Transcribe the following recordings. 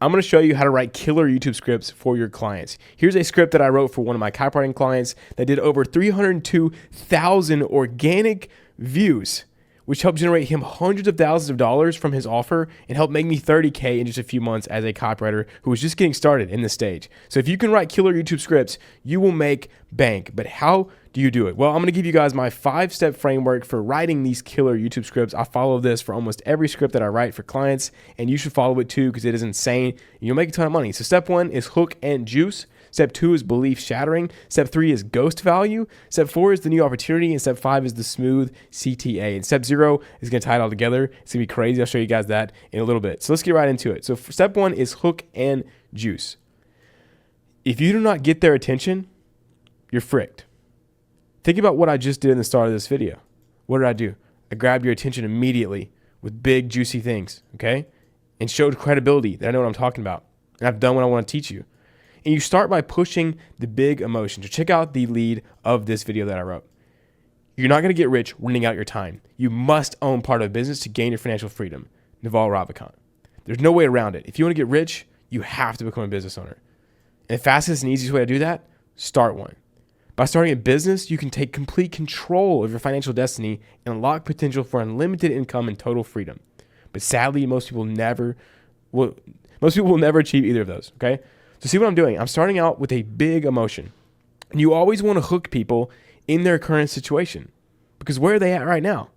I'm going to show you how to write killer YouTube scripts for your clients. Here's a script that I wrote for one of my copywriting clients that did over 302,000 organic views, which helped generate him hundreds of thousands of dollars from his offer and helped make me $30K in just a few months as a copywriter who was just getting started in this stage. So if you can write killer YouTube scripts, you will make bank. But how do you do it? Well, I'm going to give you guys my 5-step framework for writing these killer YouTube scripts. I follow this for almost every script that I write for clients, and you should follow it too because it is insane. You'll make a ton of money. So step 1 is hook and juice. Step 2 is belief shattering. Step 3 is ghost value. Step 4 is the new opportunity. And step 5 is the smooth CTA. And step 0 is going to tie it all together. It's going to be crazy. I'll show you guys that in a little bit. So let's get right into it. So step 1 is hook and juice. If you do not get their attention, you're fricked. Think about what I just did in the start of this video. What did I do? I grabbed your attention immediately with big, juicy things, okay? And showed credibility that I know what I'm talking about. And I've done what I want to teach you. And you start by pushing the big emotion. So check out the lead of this video that I wrote. You're not going to get rich renting out your time. You must own part of a business to gain your financial freedom. Naval Ravikant. There's no way around it. If you want to get rich, you have to become a business owner. And the fastest and easiest way to do that, start one. By starting a business, you can take complete control of your financial destiny and unlock potential for unlimited income and total freedom. But sadly, most people will never achieve either of those, okay? So see what I'm doing? I'm starting out with a big emotion. And you always want to hook people in their current situation. Because where are they at right now?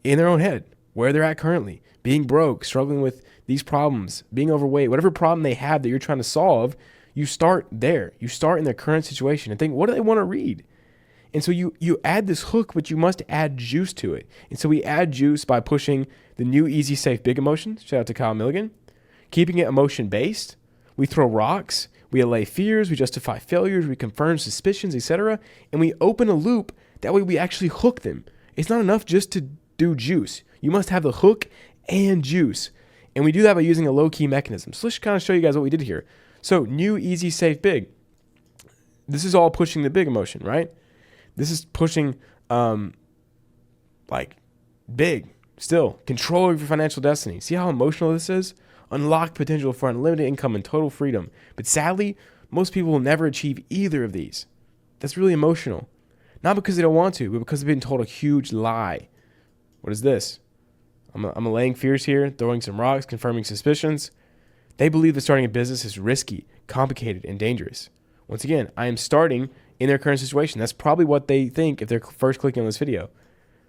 In their own head. Where they're at currently. Being broke, struggling with these problems, being overweight, whatever problem they have that you're trying to solve, you start there. You start in their current situation and think, what do they want to read? And so you add this hook, but you must add juice to it. And so we add juice by pushing the new, easy, safe, big emotions. Shout out to Kyle Milligan. Keeping it emotion-based. We throw rocks. We allay fears. We justify failures. We confirm suspicions, etc. And we open a loop. That way we actually hook them. It's not enough just to do juice. You must have the hook and juice. And we do that by using a low-key mechanism. So let's kind of show you guys what we did here. So new, easy, safe, big. This is all pushing the big emotion, right? This is pushing like big still. Control of your financial destiny. See how emotional this is? Unlock potential for unlimited income and total freedom. But sadly, most people will never achieve either of these. That's really emotional. Not because they don't want to, but because they've been told a huge lie. What is this? I'm allaying fears here, throwing some rocks, confirming suspicions. They believe that starting a business is risky, complicated, and dangerous. Once again, I am starting in their current situation. That's probably what they think if they're first clicking on this video.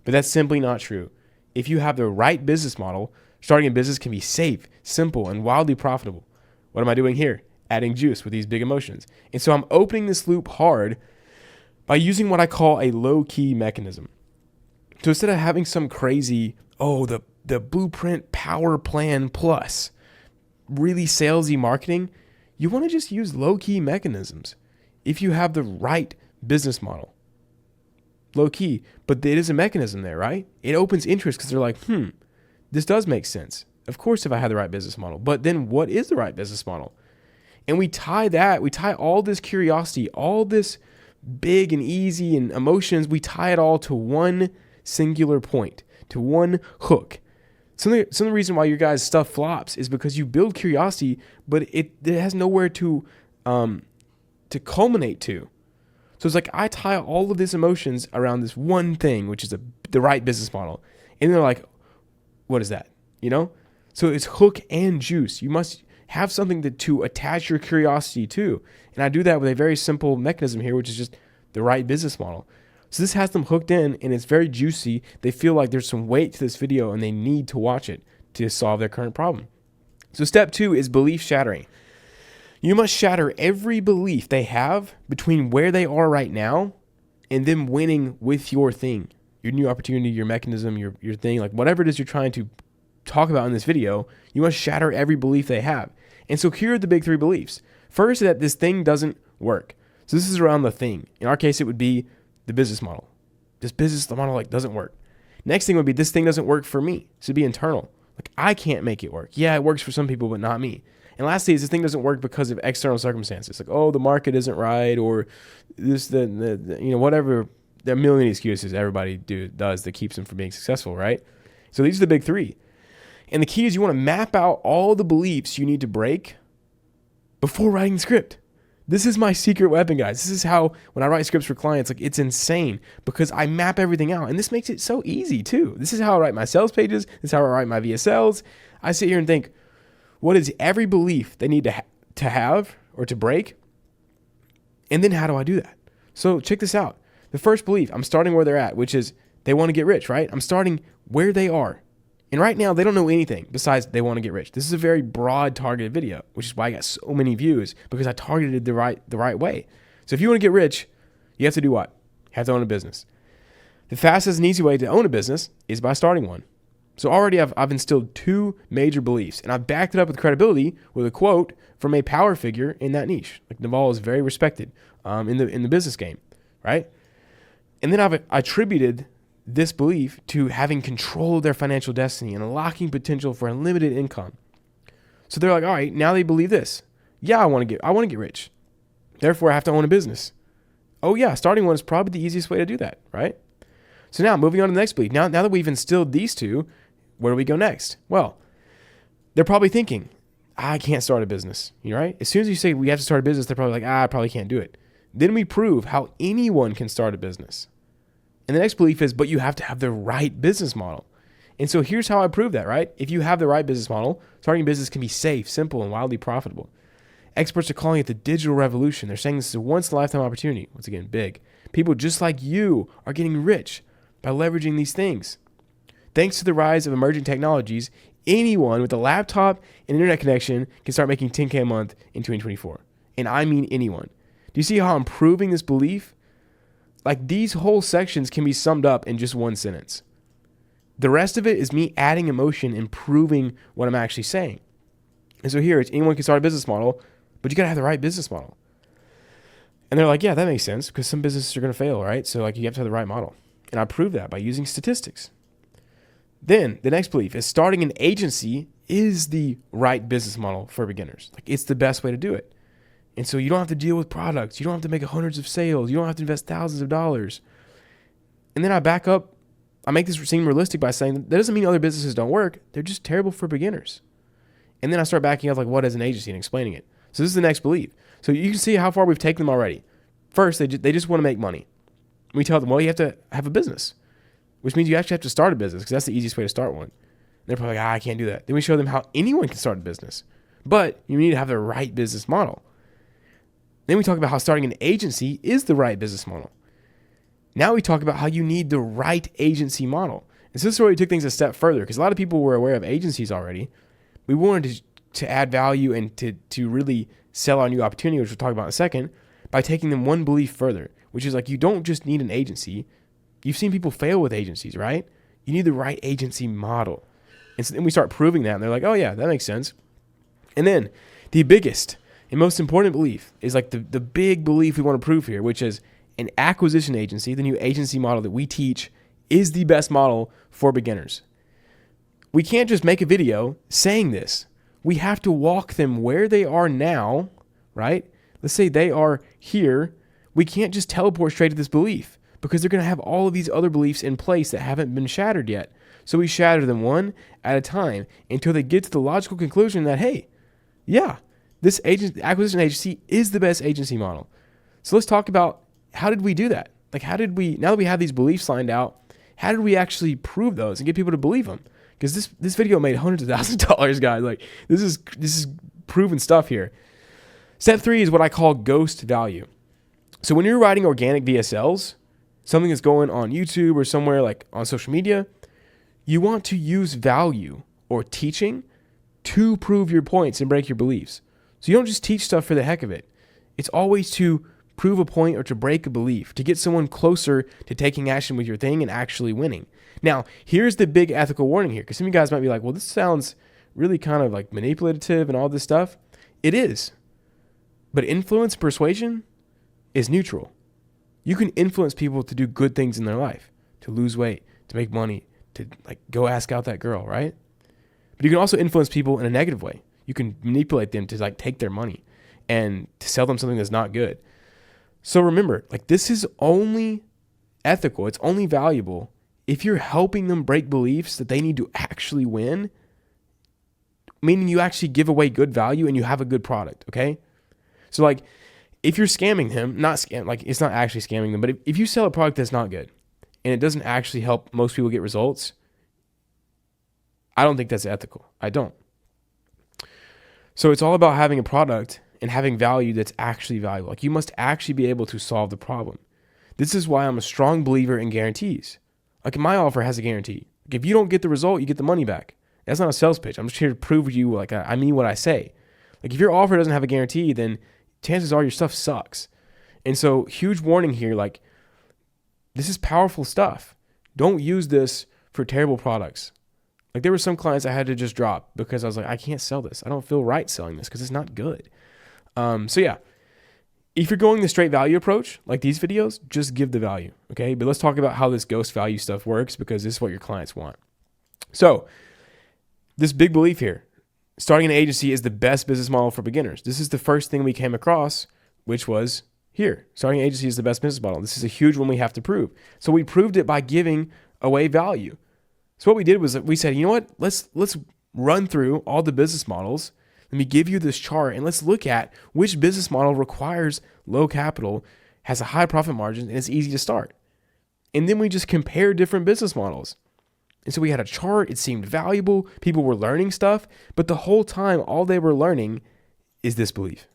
But that's simply not true. If you have the right business model, starting a business can be safe, simple, and wildly profitable. What am I doing here? Adding juice with these big emotions. And so I'm opening this loop hard by using what I call a low-key mechanism. So instead of having some crazy, the blueprint power plan plus, really salesy marketing, you want to just use low-key mechanisms if you have the right business model. Low-key, but it is a mechanism there, right? It opens interest because they're like, this does make sense. Of course, if I had the right business model, but then what is the right business model? And we tie all this curiosity, all this big and easy and emotions, we tie it all to one singular point, to one hook. Some of the reason why your guys' stuff flops is because you build curiosity, but it has nowhere to culminate to. So it's like I tie all of these emotions around this one thing, which is the right business model. And they're like, what is that? You know? So it's hook and juice. You must have something to attach your curiosity to. And I do that with a very simple mechanism here, which is just the right business model. So this has them hooked in, and it's very juicy. They feel like there's some weight to this video, and they need to watch it to solve their current problem. So step 2 is belief shattering. You must shatter every belief they have between where they are right now and them winning with your thing, your new opportunity, your mechanism, your thing, like whatever it is you're trying to talk about in this video. You must shatter every belief they have. And so here are the big 3 beliefs. First, that this thing doesn't work. So this is around the thing. In our case, it would be the business model. This business model doesn't work. Next thing would be this thing doesn't work for me. This would be internal. Like I can't make it work. Yeah, it works for some people, but not me. And lastly is this thing doesn't work because of external circumstances. Like, the market isn't right, or this, whatever. There are a million excuses everybody does that keeps them from being successful, right? So these are the big 3. And the key is you want to map out all the beliefs you need to break before writing the script. This is my secret weapon, guys. This is how, when I write scripts for clients, like, it's insane because I map everything out. And this makes it so easy too. This is how I write my sales pages. This is how I write my VSLs. I sit here and think, what is every belief they need to have or to break? And then how do I do that? So check this out. The first belief, I'm starting where they're at, which is they want to get rich, right? I'm starting where they are. And right now, they don't know anything besides they want to get rich. This is a very broad targeted video, which is why I got so many views, because I targeted the right way. So if you want to get rich, you have to do what? You have to own a business. The fastest and easy way to own a business is by starting one. So already I've instilled 2 major beliefs, and I've backed it up with credibility with a quote from a power figure in that niche. Like, Naval is very respected in the business game, right? And then I've attributed this belief to having control of their financial destiny and unlocking potential for unlimited income. So they're like, all right, now they believe this. Yeah, I want to get rich. Therefore, I have to own a business. Oh yeah, starting one is probably the easiest way to do that, right? So now moving on to the next belief. Now that we've instilled these 2, where do we go next? Well, they're probably thinking, I can't start a business, right? As soon as you say we have to start a business, they're probably like, I probably can't do it. Then we prove how anyone can start a business. And the next belief is, but you have to have the right business model. And so here's how I prove that, right? If you have the right business model, starting a business can be safe, simple, and wildly profitable. Experts are calling it the digital revolution. They're saying this is a once-in-a-lifetime opportunity. Once again, big. People just like you are getting rich by leveraging these things. Thanks to the rise of emerging technologies, anyone with a laptop and internet connection can start making $10K a month in 2024. And I mean anyone. Do you see how I'm proving this belief? Like, these whole sections can be summed up in just one sentence. The rest of it is me adding emotion and proving what I'm actually saying. And so here it's anyone can start a business model, but you got to have the right business model. And they're like, yeah, that makes sense because some businesses are going to fail, right? So like, you have to have the right model. And I prove that by using statistics. Then the next belief is starting an agency is the right business model for beginners. Like, it's the best way to do it. And so you don't have to deal with products. You don't have to make hundreds of sales. You don't have to invest thousands of dollars. And then I back up. I make this seem realistic by saying that doesn't mean other businesses don't work. They're just terrible for beginners. And then I start backing up, like, what is an agency, and explaining it. So this is the next belief. So you can see how far we've taken them already. First, they just want to make money. We tell them, well, you have to have a business, which means you actually have to start a business because that's the easiest way to start one. And they're probably like, I can't do that. Then we show them how anyone can start a business, but you need to have the right business model. Then we talk about how starting an agency is the right business model. Now we talk about how you need the right agency model. And so this is where we took things a step further, because a lot of people were aware of agencies already. We wanted to add value and to really sell our new opportunity, which we'll talk about in a second, by taking them one belief further, which is like, you don't just need an agency. You've seen people fail with agencies, right? You need the right agency model. And so then we start proving that, and they're like, oh yeah, that makes sense. And then the biggest and most important belief is like the big belief we want to prove here, which is an acquisition agency, the new agency model that we teach, is the best model for beginners. We can't just make a video saying this. We have to walk them where they are now, right? Let's say they are here. We can't just teleport straight to this belief because they're going to have all of these other beliefs in place that haven't been shattered yet. So we shatter them one at a time until they get to the logical conclusion that, hey, yeah, this acquisition agency is the best agency model. So let's talk about, how did we do that? Like, how did we, now that we have these beliefs lined out, how did we actually prove those and get people to believe them? Because this video made hundreds of thousands of dollars, guys. Like, this is proven stuff here. Step 3 is what I call ghost value. So when you're writing organic VSLs, something that's going on YouTube or somewhere like on social media, you want to use value or teaching to prove your points and break your beliefs. So you don't just teach stuff for the heck of it. It's always to prove a point or to break a belief, to get someone closer to taking action with your thing and actually winning. Now, here's the big ethical warning here, because some of you guys might be like, well, this sounds really kind of like manipulative and all this stuff. It is. But influence, persuasion is neutral. You can influence people to do good things in their life, to lose weight, to make money, to like go ask out that girl, right? But you can also influence people in a negative way. You can manipulate them to like take their money and to sell them something that's not good. So remember, like, this is only ethical. It's only valuable if you're helping them break beliefs that they need to actually win meaning you actually give away good value and you have a good product, okay? So like if you're scamming him, like it's not actually scamming them, but if you sell a product that's not good and it doesn't actually help most people get results, I don't think that's ethical. I don't. So it's all about having a product and having value that's actually valuable. Like you must actually be able to solve the problem. This is why I'm a strong believer in guarantees. Like my offer has a guarantee. Like if you don't get the result, you get the money back. That's not a sales pitch. I'm just here to prove to you like I mean what I say. Like if your offer doesn't have a guarantee, then chances are your stuff sucks. And so huge warning here, like this is powerful stuff. Don't use this for terrible products. Like there were some clients I had to just drop because I was like, I can't sell this. I don't feel right selling this because it's not good. So yeah, if you're going the straight value approach, like these videos, just give the value, okay? But let's talk about how this ghost value stuff works because this is what your clients want. So this big belief here, starting an agency is the best business model for beginners. This is the first thing we came across, which was here. Starting an agency is the best business model. This is a huge one we have to prove. So we proved it by giving away value. So what we did was we said, you know what? Let's run through all the business models. Let me give you this chart and let's look at which business model requires low capital, has a high profit margin, and it's easy to start. And then we just compare different business models. And so we had a chart. It seemed valuable. People were learning stuff. But the whole time, all they were learning is this belief.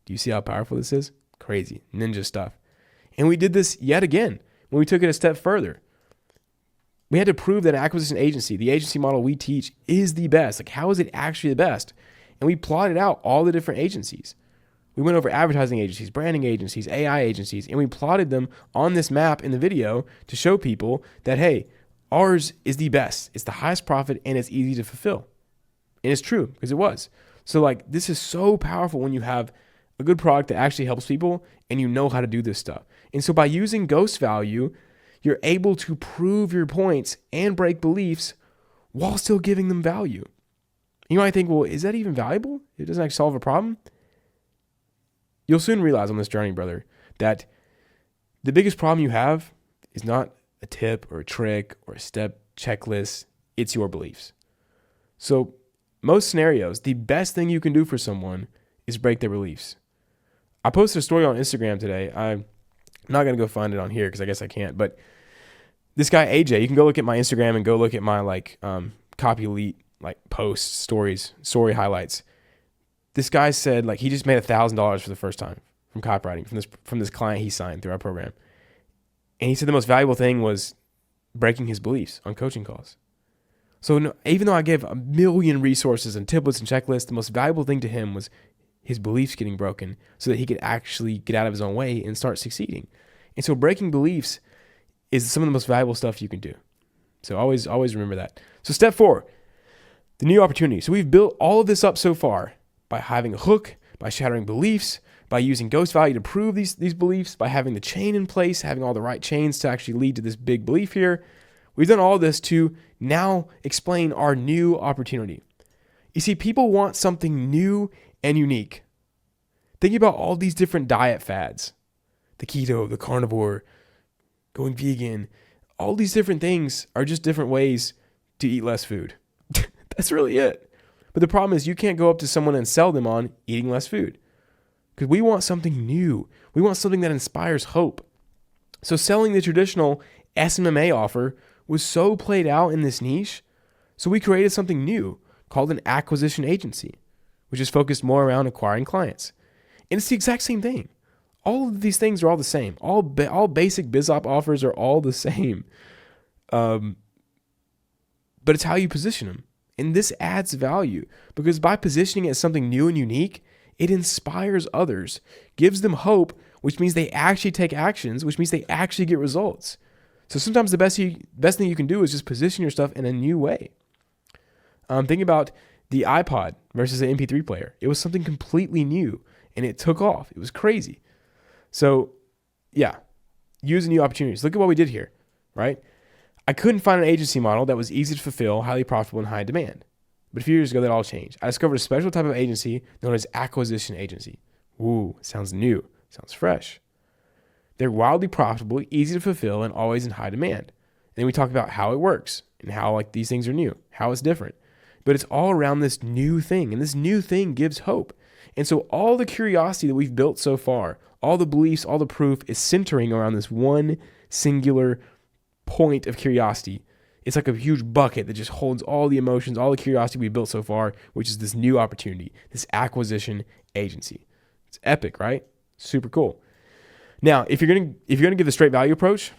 Do you see how powerful this is? Crazy. Ninja stuff. And we did this yet again when we took it a step further. We had to prove that an acquisition agency, the agency model we teach, is the best. Like, how is it actually the best? And we plotted out all the different agencies. We went over advertising agencies, branding agencies, AI agencies, and we plotted them on this map in the video to show people that, hey, ours is the best. It's the highest profit and it's easy to fulfill. And it's true because it was. So like this is so powerful when you have a good product that actually helps people and you know how to do this stuff. And so by using ghost value, you're able to prove your points and break beliefs while still giving them value. You might think, well, is that even valuable? It doesn't actually solve a problem. You'll soon realize on this journey, brother, that the biggest problem you have is not a tip or a trick or a step checklist. It's your beliefs. So most scenarios, the best thing you can do for someone is break their beliefs. I posted a story on Instagram today. I'm not going to go find it on here because I guess I can't. But this guy, AJ, you can go look at my Instagram and go look at my Copy Elite posts, story highlights. This guy said he just made $1,000 for the first time from copywriting from this client he signed through our program. And he said the most valuable thing was breaking his beliefs on coaching calls. So even though I gave a million resources and templates and checklists, the most valuable thing to him was his beliefs getting broken so that he could actually get out of his own way and start succeeding. And so breaking beliefs is some of the most valuable stuff you can do. So always remember that. So step 4, the new opportunity. So we've built all of this up so far by having a hook, by shattering beliefs, by using ghost value to prove these beliefs, by having the chain in place, having all the right chains to actually lead to this big belief here. We've done all this to now explain our new opportunity. You see, people want something new and unique. Think about all these different diet fads, the keto, the carnivore, going vegan. All these different things are just different ways to eat less food. That's really it. But the problem is you can't go up to someone and sell them on eating less food because we want something new. We want something that inspires hope. So selling the traditional SMMA offer was so played out in this niche. So we created something new called an acquisition agency, which is focused more around acquiring clients. And it's the exact same thing. All of these things are all the same. All basic BizOp offers are all the same. But it's how you position them. And this adds value because by positioning it as something new and unique, it inspires others, gives them hope, which means they actually take actions, which means they actually get results. So sometimes the best thing you can do is just position your stuff in a new way. Think about the iPod versus the MP3 player. It was something completely new and it took off. It was crazy. So yeah, use new opportunities. Look at what we did here, right? I couldn't find an agency model that was easy to fulfill, highly profitable, and high demand. But a few years ago, that all changed. I discovered a special type of agency known as acquisition agency. Ooh, sounds new, sounds fresh. They're wildly profitable, easy to fulfill, and always in high demand. And then we talk about how it works and how these things are new, how it's different. but it's all around this new thing. And this new thing gives hope. And so all the curiosity that we've built so far, all the beliefs, all the proof is centering around this one singular point of curiosity. It's like a huge bucket that just holds all the emotions, all the curiosity we've built so far, which is this new opportunity, this acquisition agency. It's epic, right? Super cool. Now, if you're gonna give the straight value approach,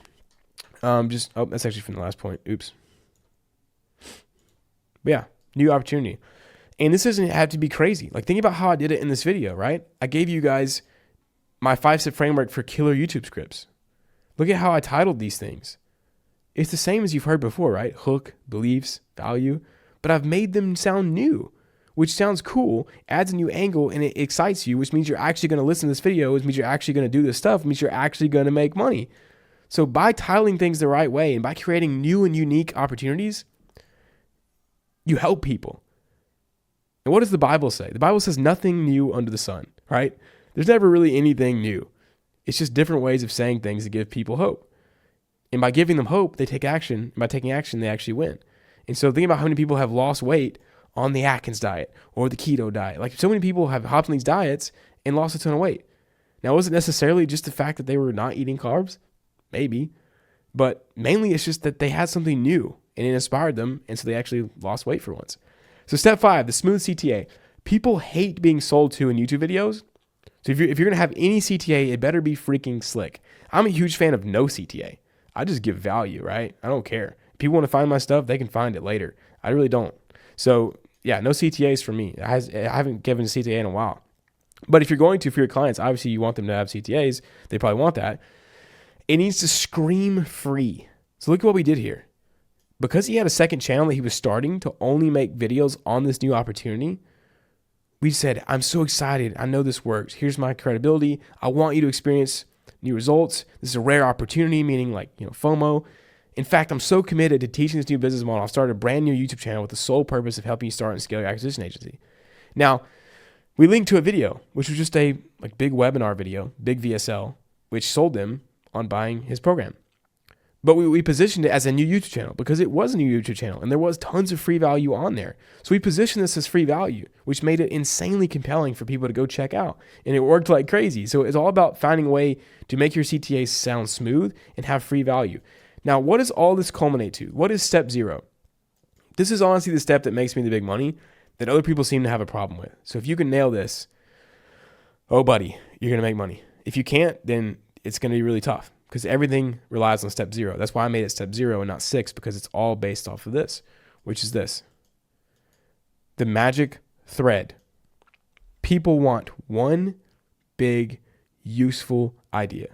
that's actually from the last point. Oops. But yeah, new opportunity. And this doesn't have to be crazy. Like, think about how I did it in this video, right? I gave you guys my 5-step framework for killer YouTube scripts. Look at how I titled these things. It's the same as you've heard before, right? Hook, beliefs, value. But I've made them sound new, which sounds cool, adds a new angle, and it excites you, which means you're actually going to listen to this video, which means you're actually going to do this stuff, which means you're actually going to make money. So by titling things the right way and by creating new and unique opportunities, you help people. And what does the Bible say? The Bible says nothing new under the sun, right? There's never really anything new. It's just different ways of saying things that give people hope. And by giving them hope, they take action. And by taking action, they actually win. And so think about how many people have lost weight on the Atkins diet or the keto diet. Like, so many people have hopped on these diets and lost a ton of weight. Now, was it necessarily just the fact that they were not eating carbs? Maybe. But mainly it's just that they had something new and it inspired them. And so they actually lost weight for once. So step 5, the smooth CTA. People hate being sold to in YouTube videos. So if you're going to have any CTA, it better be freaking slick. I'm a huge fan of no CTA. I just give value, right? I don't care. If people want to find my stuff, they can find it later. I really don't. So yeah, no CTAs for me. I haven't given a CTA in a while. But if you're going to, for your clients, obviously you want them to have CTAs. They probably want that. It needs to scream free. So look at what we did here. Because he had a second channel that he was starting to only make videos on this new opportunity, we said, I'm so excited. I know this works. Here's my credibility. I want you to experience new results. This is a rare opportunity, meaning like, FOMO. In fact, I'm so committed to teaching this new business model. I've started a brand new YouTube channel with the sole purpose of helping you start and scale your acquisition agency. Now, we linked to a video, which was just a big webinar video, big VSL, which sold them on buying his program. But we positioned it as a new YouTube channel because it was a new YouTube channel and there was tons of free value on there. So we positioned this as free value, which made it insanely compelling for people to go check out. And it worked like crazy. So it's all about finding a way to make your CTA sound smooth and have free value. Now, what does all this culminate to? What is step 0? This is honestly the step that makes me the big money that other people seem to have a problem with. So if you can nail this, oh buddy, you're going to make money. If you can't, then it's going to be really tough. Because everything relies on step 0. That's why I made it step 0 and not 6, because it's all based off of this, which is this. The magic thread. People want one big, useful idea.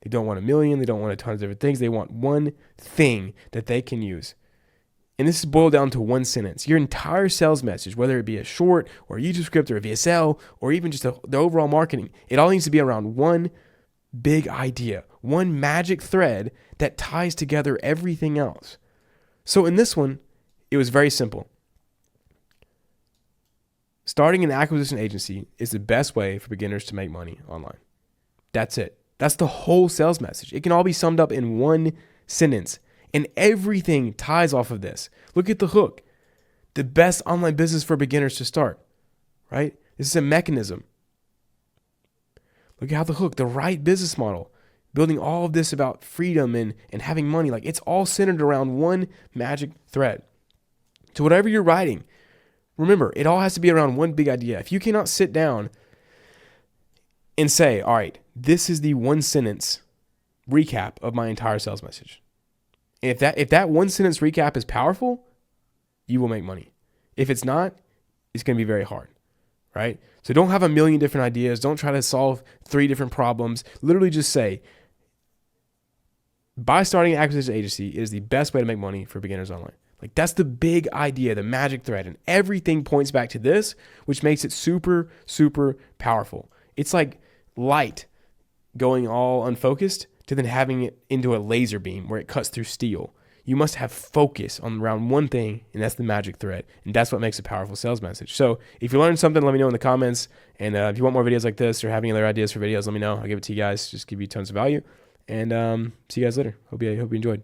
They don't want a million. They don't want a ton of different things. They want one thing that they can use. And this is boiled down to one sentence. Your entire sales message, whether it be a short or a YouTube script or a VSL or even just the overall marketing, it all needs to be around one big idea, one magic thread that ties together everything else. So in this one, it was very simple. Starting an acquisition agency is the best way for beginners to make money online. That's it. That's the whole sales message. It can all be summed up in one sentence, and everything ties off of this. Look at the hook. The best online business for beginners to start, right? This is a mechanism. Look at how the hook, the right business model, building all of this about freedom and having money, like it's all centered around one magic thread. So whatever you're writing, remember, it all has to be around one big idea. If you cannot sit down and say, all right, this is the one sentence recap of my entire sales message. And if that one sentence recap is powerful, you will make money. If it's not, it's going to be very hard. Right? So don't have a million different ideas. Don't try to solve 3 different problems. Literally just say, by starting an acquisition agency, it is the best way to make money for beginners online. Like, that's the big idea, the magic thread. And everything points back to this, which makes it super, super powerful. It's like light going all unfocused to then having it into a laser beam where it cuts through steel. You must have focus on around one thing, and that's the magic thread. And that's what makes a powerful sales message. So if you learned something, let me know in the comments. And if you want more videos like this or have any other ideas for videos, let me know. I'll give it to you guys. Just give you tons of value. And see you guys later. Hope you enjoyed.